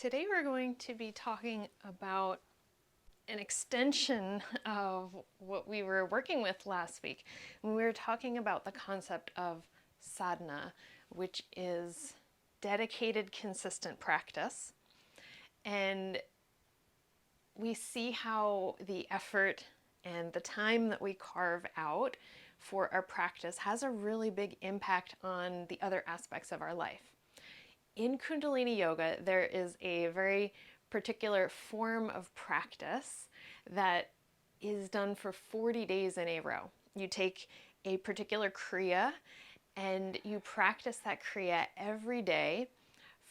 Today we're going to be talking about an extension of what we were working with last week. When we were talking about the concept of sadhana, which is dedicated, consistent practice. And we see how the effort and the time that we carve out for our practice has a really big impact on the other aspects of our life. In Kundalini Yoga, there is a very particular form of practice that is done for 40 days in a row. You take a particular Kriya and you practice that Kriya every day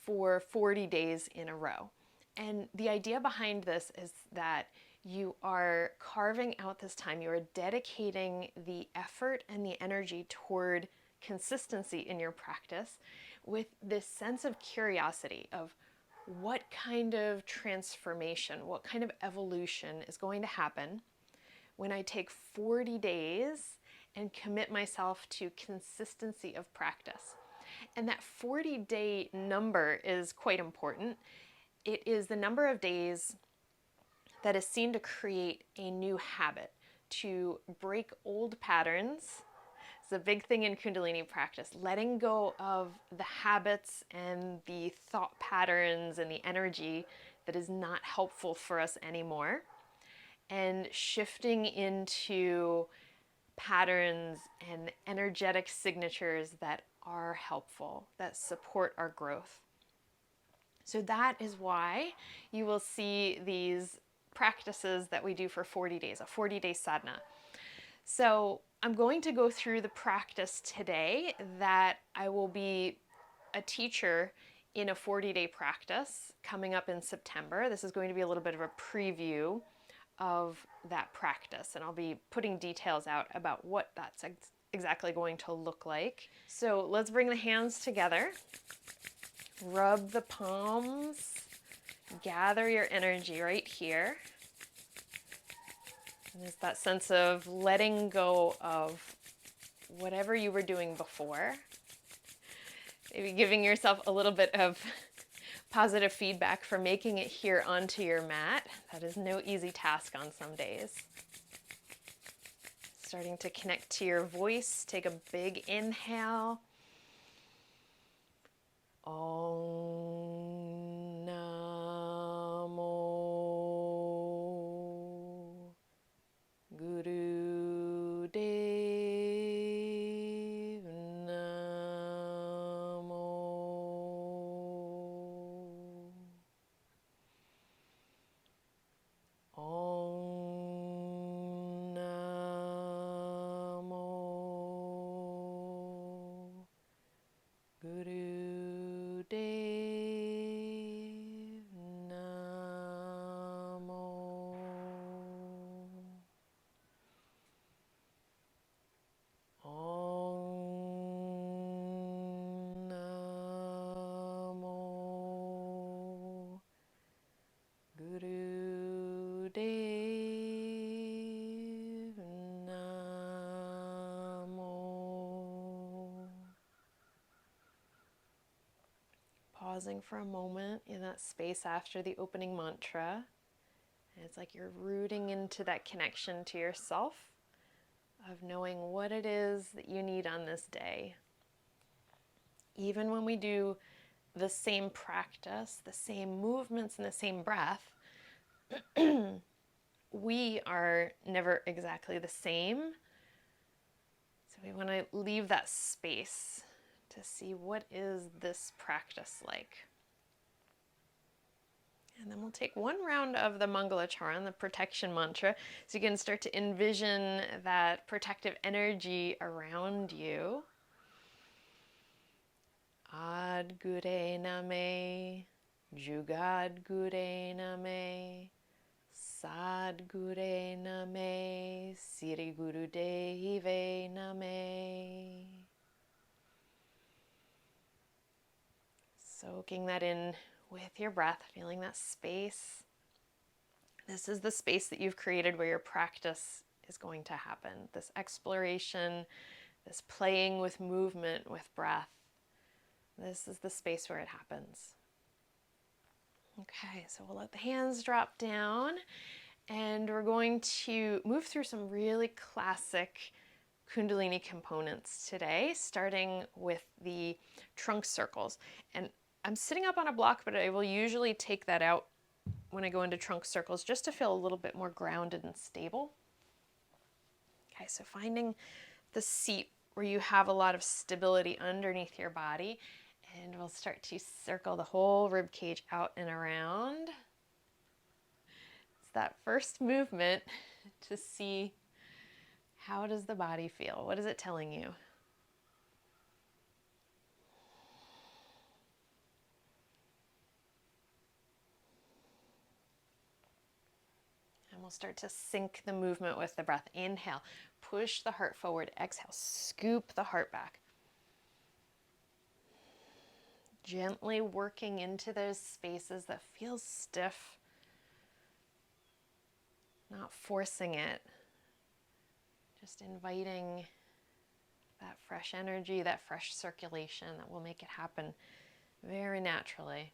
for 40 days in a row. And the idea behind this is that you are carving out this time, you are dedicating the effort and the energy toward consistency in your practice with this sense of curiosity of what kind of transformation, what kind of evolution is going to happen when I take 40 days and commit myself to consistency of practice. And that 40-day number is quite important. It is the number of days that is seen to create a new habit, to break old patterns. It's a big thing in Kundalini practice, letting go of the habits and the thought patterns and the energy that is not helpful for us anymore, and shifting into patterns and energetic signatures that are helpful, that support our growth. So that is why you will see these practices that we do for 40 days, a 40-day sadhana. So I'm going to go through the practice today that I will be a teacher in a 40-day practice coming up in September. This is going to be a little bit of a preview of that practice, and I'll be putting details out about what that's exactly going to look like. So let's bring the hands together, rub the palms, gather your energy right here. And there's that sense of letting go of whatever you were doing before. Maybe giving yourself a little bit of positive feedback for making it here onto your mat. That is no easy task on some days. Starting to connect to your voice. Take a big inhale. Om Namo Guru Dev Namo. Om Namo Guru Dev Namo. Om Namo Guru Dev Namo. Pausing for a moment in that space after the opening mantra. And it's like you're rooting into that connection to yourself, of knowing what it is that you need on this day. Even when we do the same practice, the same movements, and the same breath, we are never exactly the same. So we want to leave that space to see, what is this practice like? And then we'll take one round of the Mangalacharan, the protection mantra, so you can start to envision that protective energy around you. Ad Gure Name, Jugad Gure Name, Sad Gure Name, Siri Guru Deve Name. Soaking that in with your breath, feeling that space. This is the space that you've created where your practice is going to happen. This exploration, this playing with movement, with breath. This is the space where it happens. Okay, so we'll let the hands drop down, and we're going to move through some really classic Kundalini components today, starting with the trunk circles. And I'm sitting up on a block, but I will usually take that out when I go into trunk circles just to feel a little bit more grounded and stable. Okay, so finding the seat where you have a lot of stability underneath your body, and we'll start to circle the whole rib cage out and around. It's that first movement to see, how does the body feel? What is it telling you? And we'll start to sync the movement with the breath. Inhale, push the heart forward. Exhale, scoop the heart back. Gently working into those spaces that feel stiff, not forcing it, just inviting that fresh energy, that fresh circulation that will make it happen very naturally.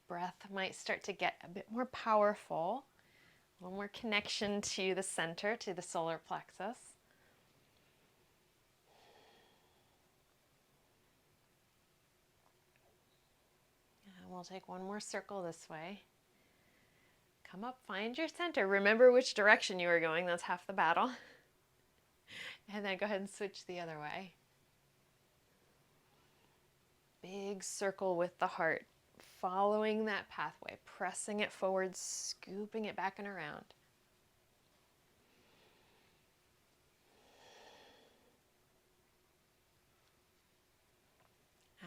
Breath might start to get a bit more powerful, a little more connection to the center, to the solar plexus. And we'll take one more circle this way. Come up, find your center. Remember which direction you are going. That's half the battle. And then go ahead and switch the other way. Big circle with the heart. Following that pathway, pressing it forward, scooping it back and around.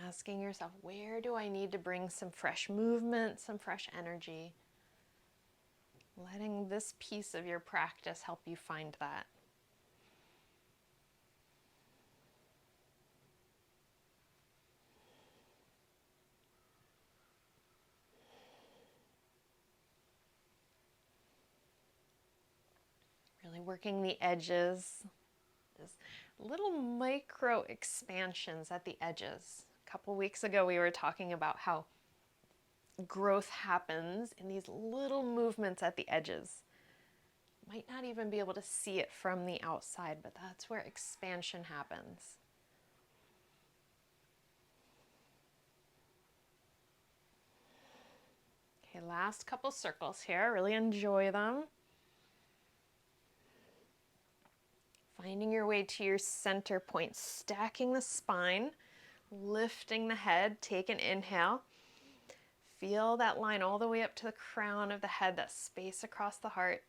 Asking yourself, where do I need to bring some fresh movement, some fresh energy? Letting this piece of your practice help you find that. Really working the edges, just little micro expansions at the edges. A couple weeks ago, we were talking about how growth happens in these little movements at the edges. Might not even be able to see it from the outside, but that's where expansion happens. Okay, last couple circles here. Really enjoy them. Finding your way to your center point, stacking the spine, lifting the head. Take an inhale. Feel that line all the way up to the crown of the head, that space across the heart.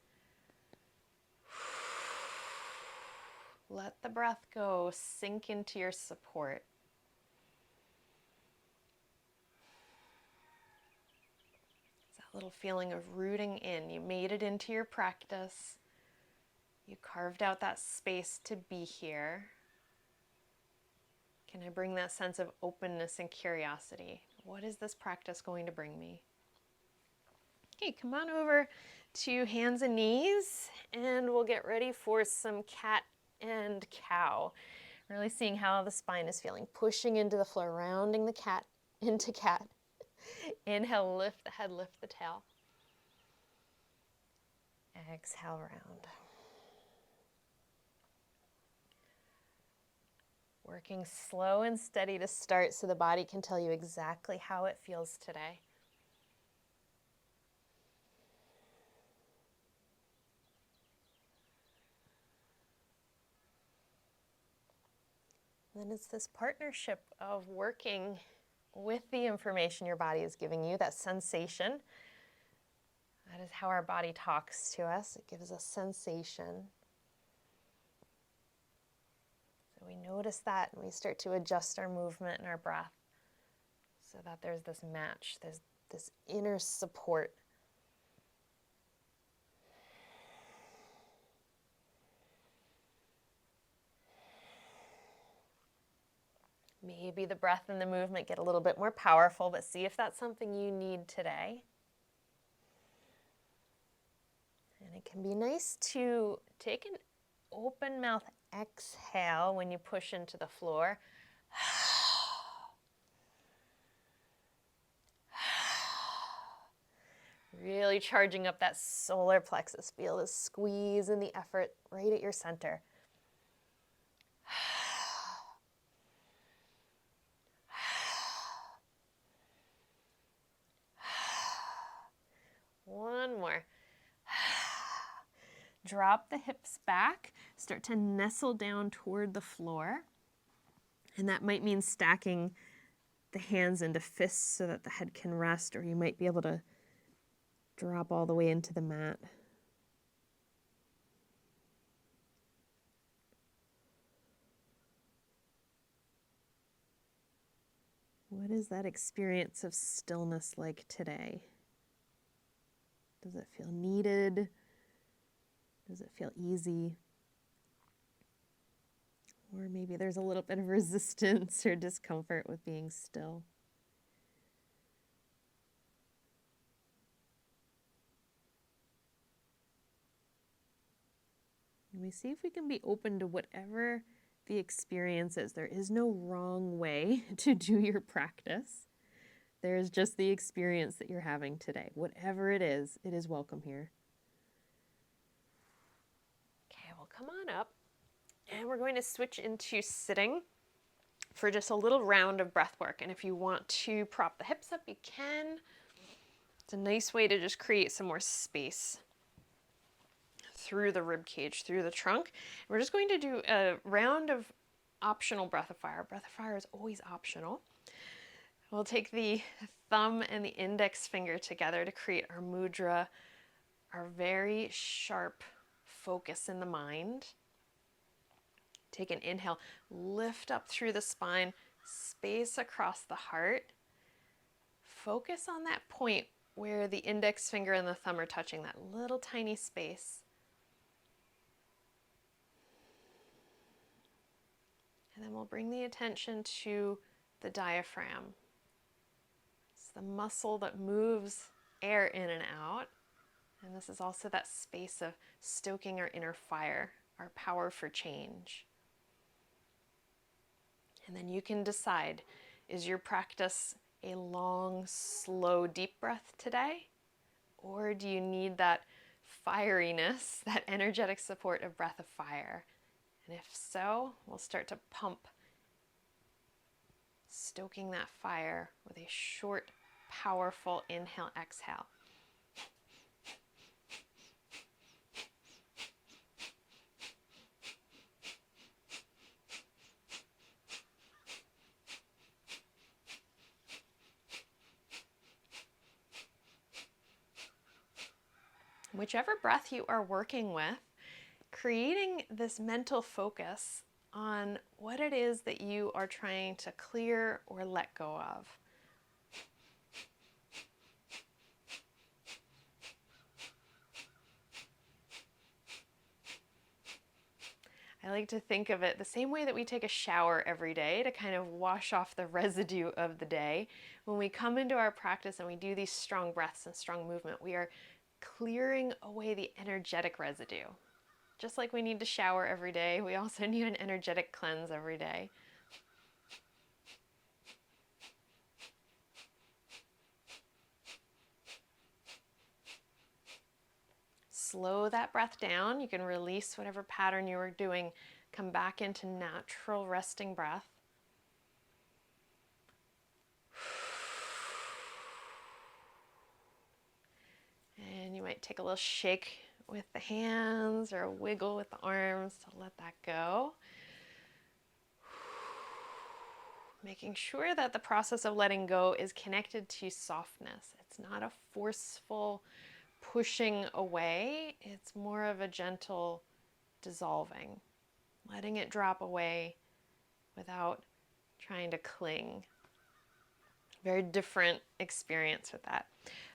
Let the breath go, sink into your support. It's that little feeling of rooting in. You made it into your practice. You carved out that space to be here. Can I bring that sense of openness and curiosity? What is this practice going to bring me? Okay, come on over to hands and knees, and we'll get ready for some cat and cow. Really seeing how the spine is feeling. Pushing into the floor, rounding the cat into cat. Inhale, lift the head, lift the tail. Exhale, round. Working slow and steady to start so the body can tell you exactly how it feels today. Then it's this partnership of working with the information your body is giving you, that sensation. That is how our body talks to us. It gives us sensation. So we notice that and we start to adjust our movement and our breath so that there's this match, there's this inner support. Maybe the breath and the movement get a little bit more powerful, but see if that's something you need today. And it can be nice to take an open mouth Exhale when you push into the floor. Really charging up that solar plexus. Feel the squeeze and the effort right at your center. One more. Drop the hips back. Start to nestle down toward the floor. And that might mean stacking the hands into fists so that the head can rest, or you might be able to drop all the way into the mat. What is that experience of stillness like today? Does it feel needed? Does it feel easy? Or maybe there's a little bit of resistance or discomfort with being still. And we see if we can be open to whatever the experience is. There is no wrong way to do your practice. There is just the experience that you're having today. Whatever it is welcome here. Okay, well, come on up. And we're going to switch into sitting for just a little round of breath work. And if you want to prop the hips up, you can. It's a nice way to just create some more space through the rib cage, through the trunk. We're just going to do a round of optional breath of fire. Breath of fire is always optional. We'll take the thumb and the index finger together to create our mudra, our very sharp focus in the mind. Take an inhale, lift up through the spine, space across the heart. Focus on that point where the index finger and the thumb are touching, that little tiny space. And then we'll bring the attention to the diaphragm. It's the muscle that moves air in and out. And this is also that space of stoking our inner fire, our power for change. And then you can decide, is your practice a long, slow, deep breath today? Or do you need that fieriness, that energetic support of breath of fire? And if so, we'll start to pump, stoking that fire with a short, powerful inhale, exhale. Whichever breath you are working with, creating this mental focus on what it is that you are trying to clear or let go of. I like to think of it the same way that we take a shower every day to kind of wash off the residue of the day. When we come into our practice and we do these strong breaths and strong movement, we are clearing away the energetic residue. Just like we need to shower every day, we also need an energetic cleanse every day. Slow that breath down. You can release whatever pattern you were doing. Come back into natural resting breath. And you might take a little shake with the hands or a wiggle with the arms to let that go. Making sure that the process of letting go is connected to softness. It's not a forceful pushing away. It's more of a gentle dissolving, letting it drop away without trying to cling. Very different experience with that.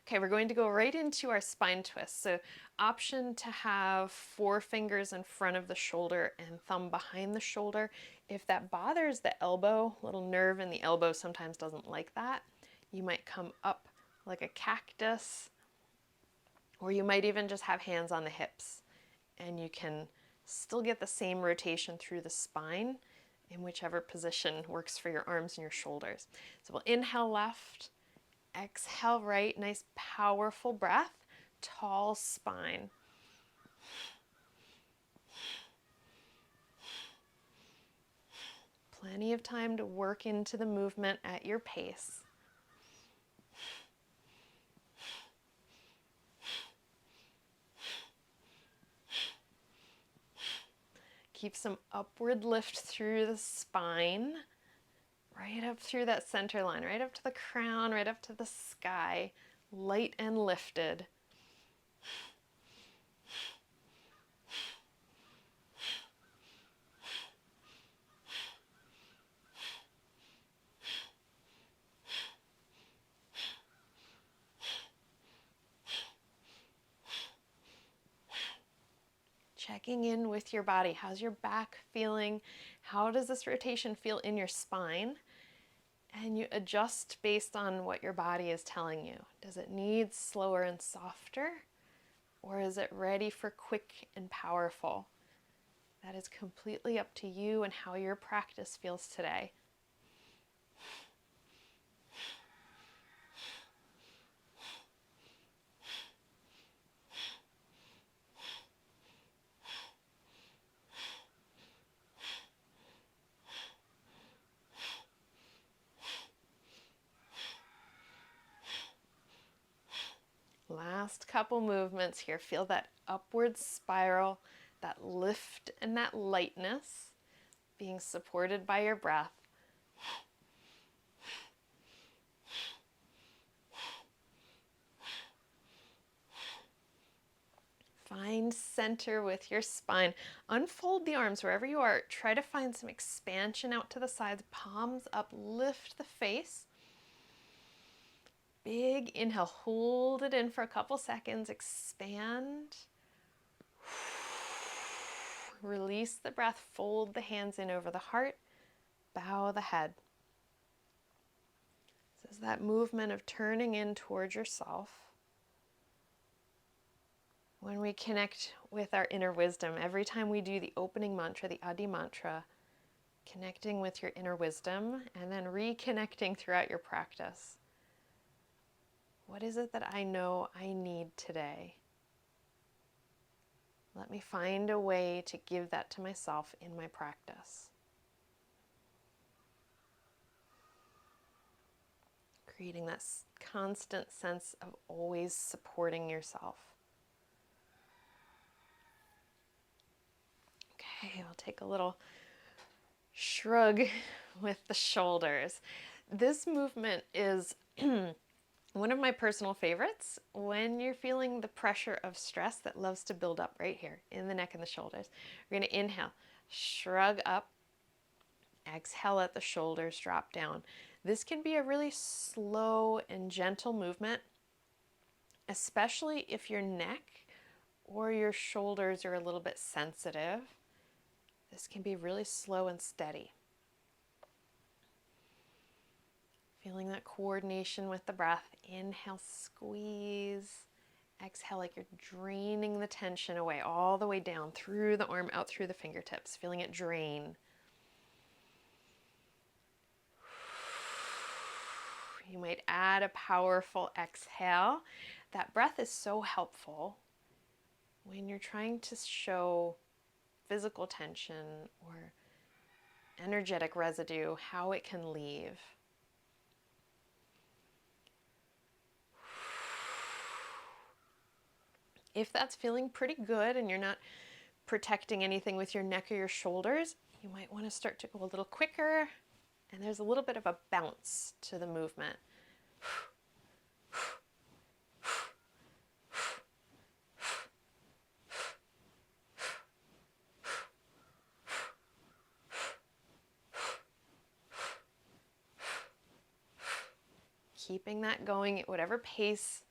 Okay, we're going to go right into our spine twist. So option to have 4 fingers in front of the shoulder and thumb behind the shoulder. If that bothers the elbow, little nerve in the elbow sometimes doesn't like that, you might come up like a cactus, or you might even just have hands on the hips and you can still get the same rotation through the spine in whichever position works for your arms and your shoulders. So we'll inhale left, exhale right, nice powerful breath, tall spine. Plenty of time to work into the movement at your pace. Keep some upward lift through the spine, right up through that center line, right up to the crown, right up to the sky, light and lifted. Checking in with your body. How's your back feeling? How does this rotation feel in your spine? And you adjust based on what your body is telling you. Does it need slower and softer? Or is it ready for quick and powerful? That is completely up to you and how your practice feels today. Last couple movements here. Feel that upward spiral, that lift and that lightness being supported by your breath. Find center with your spine. Unfold the arms wherever you are. Try to find some expansion out to the sides. Palms up, lift the face. Big inhale, hold it in for a couple seconds, expand. Release the breath, fold the hands in over the heart, bow the head. This is that movement of turning in towards yourself. When we connect with our inner wisdom, every time we do the opening mantra, the Adi mantra, connecting with your inner wisdom and then reconnecting throughout your practice. What is it that I know I need today? Let me find a way to give that to myself in my practice. Creating that constant sense of always supporting yourself. Okay, I'll take a little shrug with the shoulders. This movement is one of my personal favorites when you're feeling the pressure of stress that loves to build up right here in the neck and the shoulders. We're going to inhale, shrug up, exhale, let the shoulders drop down. This can be a really slow and gentle movement, especially if your neck or your shoulders are a little bit sensitive. This can be really slow and steady. Feeling that coordination with the breath. Inhale, squeeze. Exhale like you're draining the tension away, all the way down through the arm, out through the fingertips. Feeling it drain. You might add a powerful exhale. That breath is so helpful when you're trying to show physical tension or energetic residue, how it can leave. If that's feeling pretty good and you're not protecting anything with your neck or your shoulders, you might want to start to go a little quicker, and there's a little bit of a bounce to the movement. Keeping that going at whatever pace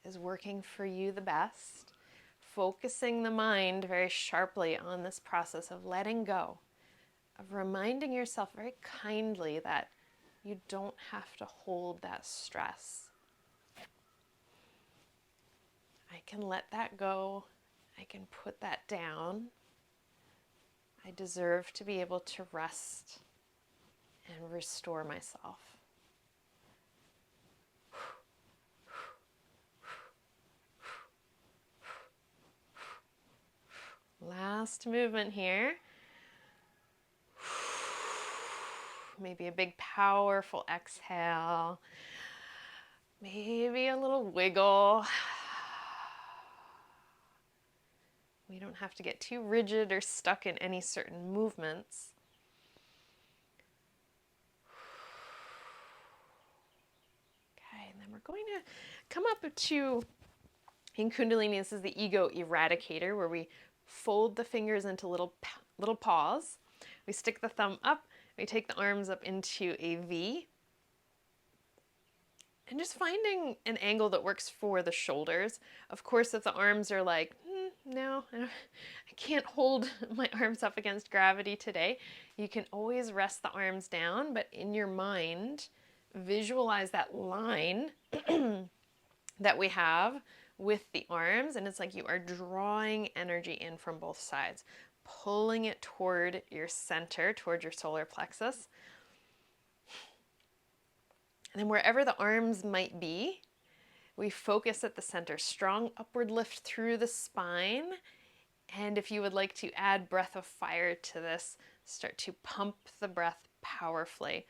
is working for you the best. Focusing the mind very sharply on this process of letting go, of reminding yourself very kindly that you don't have to hold that stress. I can let that go. I can put that down. I deserve to be able to rest and restore myself. Last movement here. Maybe a big powerful exhale. Maybe a little wiggle. We don't have to get too rigid or stuck in any certain movements. Okay, and then we're going to come up to, in Kundalini, this is the ego eradicator, where we fold the fingers into little paws. We stick the thumb up, we take the arms up into a V, and just finding an angle that works for the shoulders. Of course, if the arms are like, no, I can't hold my arms up against gravity today, you can always rest the arms down, but in your mind, visualize that line that we have with the arms, and it's like you are drawing energy in from both sides, pulling it toward your center, toward your solar plexus. And then wherever the arms might be, we focus at the center. Strong upward lift through the spine. And if you would like to add breath of fire to this, start to pump the breath powerfully.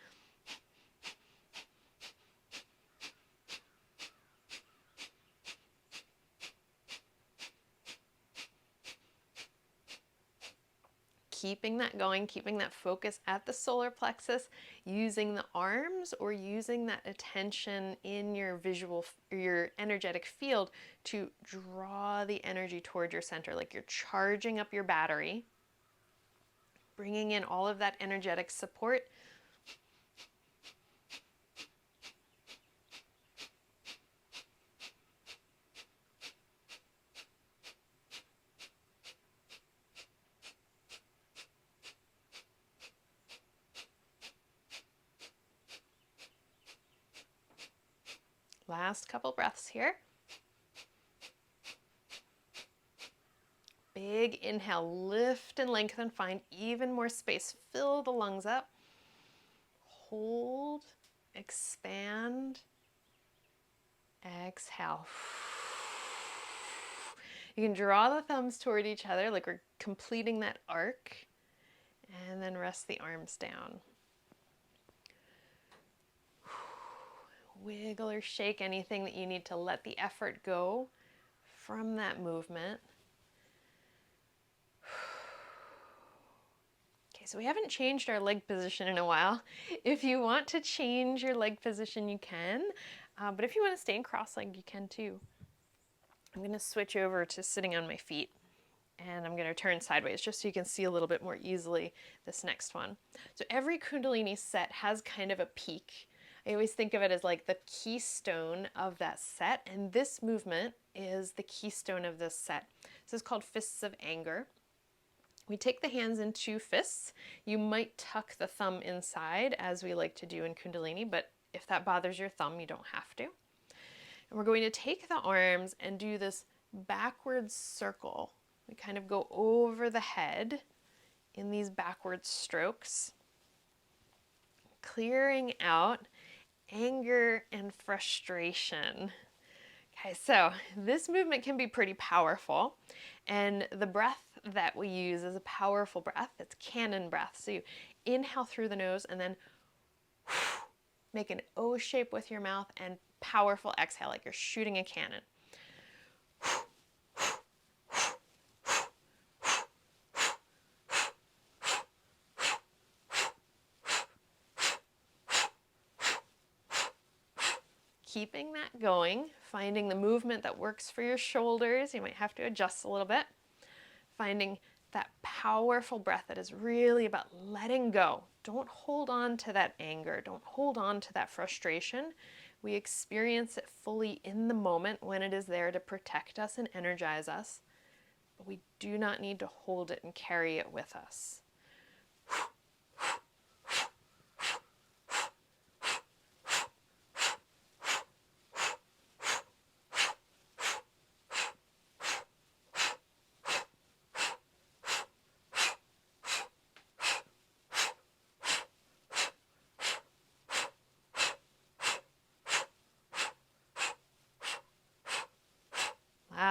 Keeping that going, keeping that focus at the solar plexus, using the arms or using that attention in your visual, your energetic field to draw the energy toward your center, like you're charging up your battery, bringing in all of that energetic support. Last couple breaths here. Big inhale, lift and lengthen, find even more space. Fill the lungs up. Hold, expand, exhale. You can draw the thumbs toward each other like we're completing that arc, and then rest the arms down. Wiggle or shake anything that you need to let the effort go from that movement. Okay, so we haven't changed our leg position in a while. If you want to change your leg position, you can. But if you want to stay in cross-legged, you can too. I'm going to switch over to sitting on my feet, and I'm going to turn sideways just so you can see a little bit more easily this next one. So every Kundalini set has kind of a peak. I always think of it as like the keystone of that set, and this movement is the keystone of this set. This is called Fists of Anger. We take the hands in two fists. You might tuck the thumb inside, as we like to do in Kundalini, but if that bothers your thumb, you don't have to. And we're going to take the arms and do this backwards circle. We kind of go over the head in these backwards strokes, clearing out anger and frustration. Okay, so this movement can be pretty powerful, and the breath that we use is a powerful breath. It's cannon breath. So you inhale through the nose and then make an O shape with your mouth, and powerful exhale like you're shooting a cannon. Keeping that going, finding the movement that works for your shoulders. You might have to adjust a little bit. Finding that powerful breath that is really about letting go. Don't hold on to that anger. Don't hold on to that frustration. We experience it fully in the moment when it is there to protect us and energize us, but we do not need to hold it and carry it with us.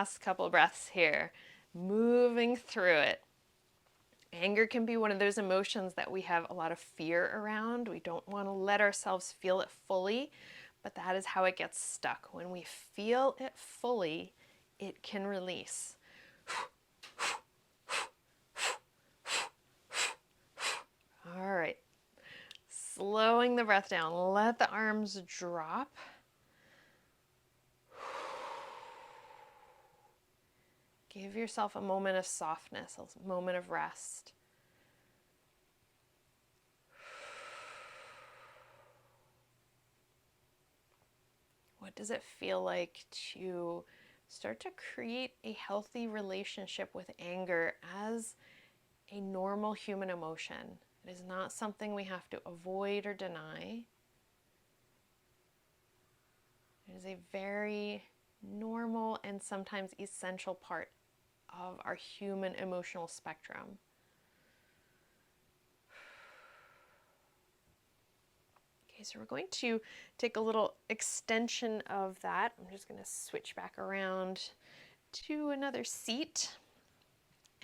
last couple breaths here, moving through it. Anger can be one of those emotions that we have a lot of fear around. We don't want to let ourselves feel it fully, but that is how it gets stuck. When we feel it fully, it can release. All right, slowing the breath down. Let the arms drop. Give yourself a moment of softness, a moment of rest. What does it feel like to start to create a healthy relationship with anger as a normal human emotion? It is not something we have to avoid or deny. It is a very normal and sometimes essential part of our human emotional spectrum. Okay, so we're going to take a little extension of that. I'm just going to switch back around to another seat,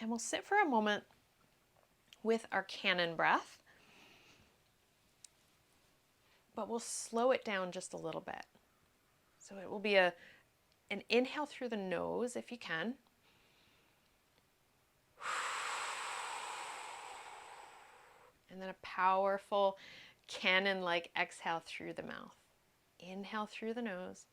and we'll sit for a moment with our cannon breath, but we'll slow it down just a little bit. So it will be an inhale through the nose if you can. And then a powerful cannon-like exhale through the mouth. Inhale through the nose.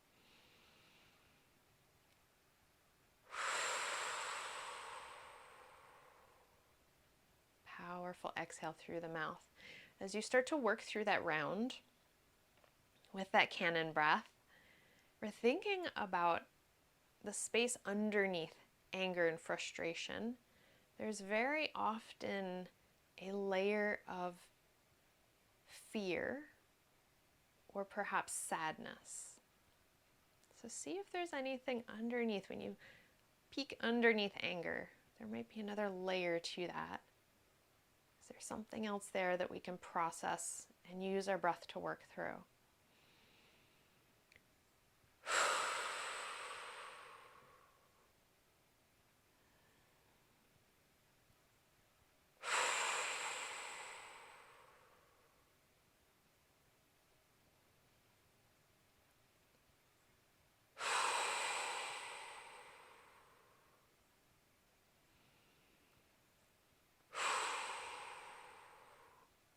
Powerful exhale through the mouth. As you start to work through that round with that cannon breath, we're thinking about the space underneath anger and frustration. There's very often a layer of fear or perhaps sadness. So see if there's anything underneath. When you peek underneath anger, there might be another layer to that. Is there something else there that we can process and use our breath to work through?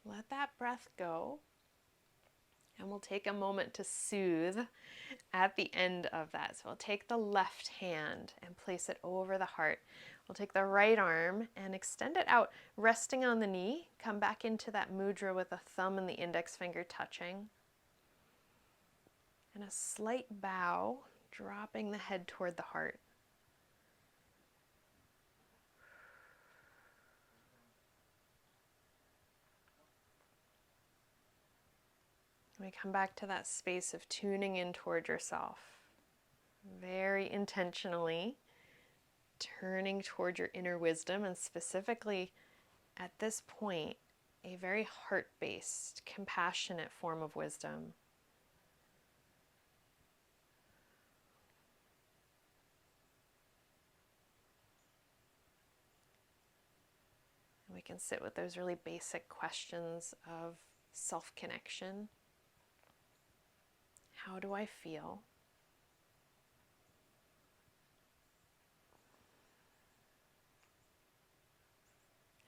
Let that breath go, and we'll take a moment to soothe at the end of that. So we'll take the left hand and place it over the heart. We'll take the right arm and extend it out, resting on the knee. Come back into that mudra with the thumb and the index finger touching. And a slight bow, dropping the head toward the heart. We come back to that space of tuning in toward yourself. Very intentionally turning toward your inner wisdom, and specifically at this point, a very heart-based, compassionate form of wisdom. And we can sit with those really basic questions of self-connection. How do I feel?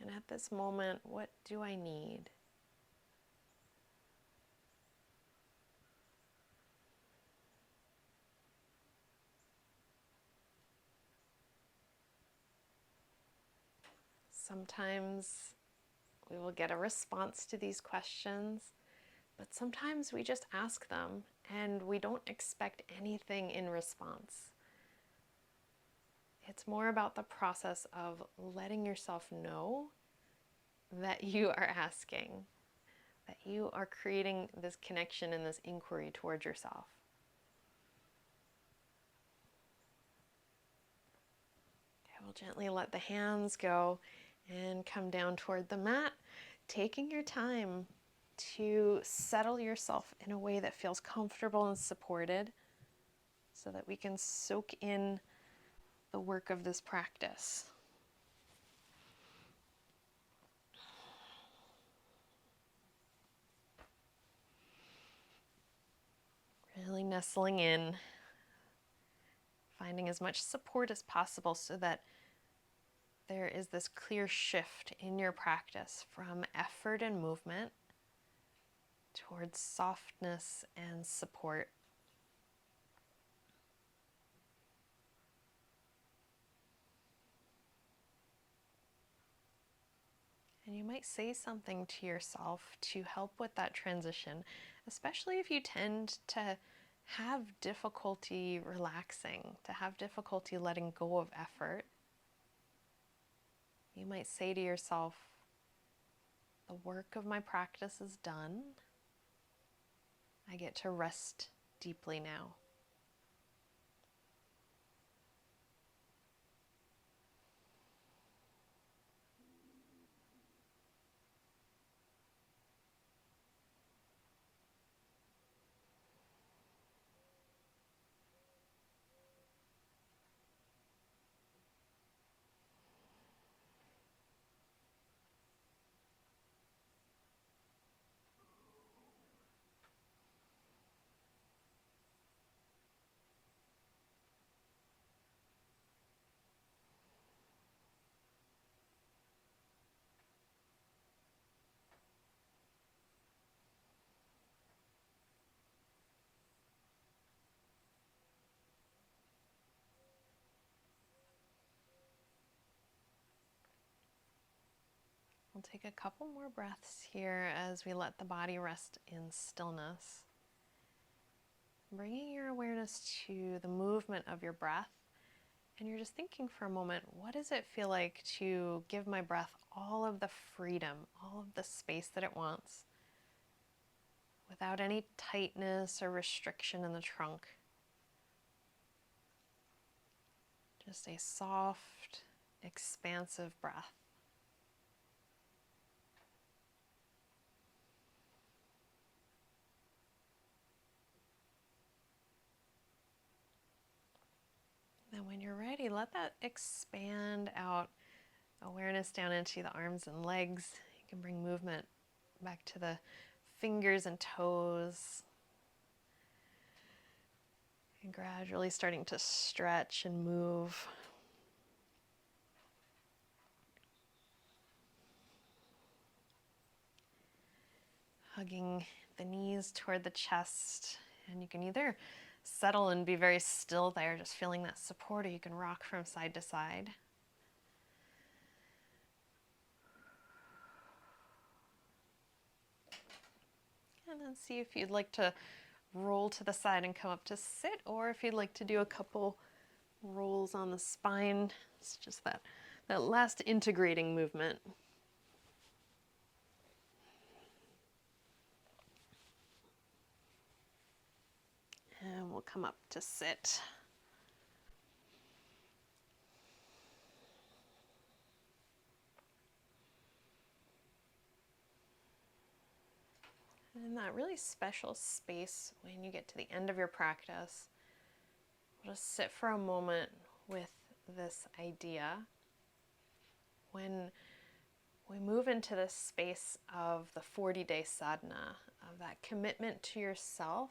And at this moment, what do I need? Sometimes we will get a response to these questions, but sometimes we just ask them and we don't expect anything in response. It's more about the process of letting yourself know that you are asking, that you are creating this connection and this inquiry towards yourself. Okay, we'll gently let the hands go and come down toward the mat, taking your time to settle yourself in a way that feels comfortable and supported so that we can soak in the work of this practice. Really nestling in, finding as much support as possible so that there is this clear shift in your practice from effort and movement towards softness and support. And you might say something to yourself to help with that transition, especially if you tend to have difficulty relaxing, to have difficulty letting go of effort. You might say to yourself, the work of my practice is done. I get to rest deeply now. We'll take a couple more breaths here as we let the body rest in stillness. Bringing your awareness to the movement of your breath, and you're just thinking for a moment, what does it feel like to give my breath all of the freedom, all of the space that it wants, without any tightness or restriction in the trunk? Just a soft, expansive breath. Then when you're ready, let that expand out, awareness down into the arms and legs. You can bring movement back to the fingers and toes. And gradually starting to stretch and move. Hugging the knees toward the chest. And you can either settle and be very still there, just feeling that support, or you can rock from side to side. And then see if you'd like to roll to the side and come up to sit, or if you'd like to do a couple rolls on the spine. It's just that last integrating movement. And we'll come up to sit. And in that really special space, when you get to the end of your practice, just sit for a moment with this idea. When we move into this space of the 40-day sadhana, of that commitment to yourself,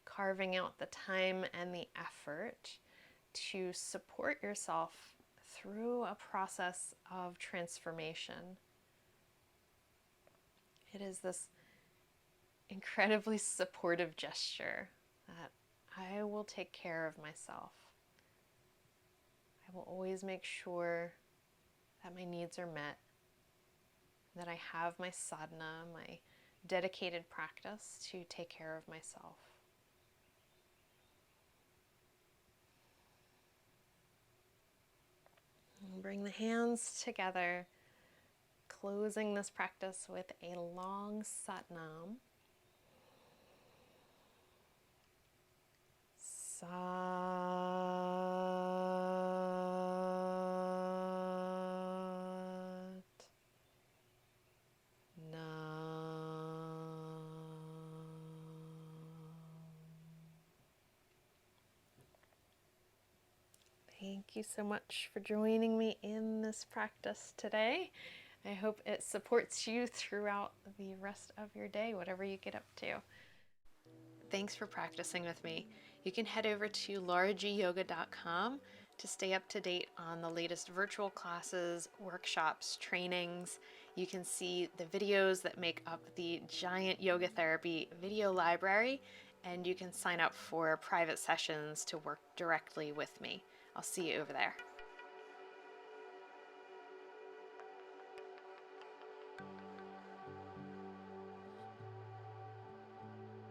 carving out the time and the effort to support yourself through a process of transformation. It is this incredibly supportive gesture that I will take care of myself. I will always make sure that my needs are met, that I have my sadhana, my dedicated practice to take care of myself. And bring the hands together, closing this practice with a long Satnam. Thank you so much for joining me in this practice today. I hope it supports you throughout the rest of your day, whatever you get up to. Thanks for practicing with me. You can head over to LauraGyoga.com to stay up to date on the latest virtual classes, workshops, trainings. You can see the videos that make up the giant yoga therapy video library, and you can sign up for private sessions to work directly with me. I'll see you over there.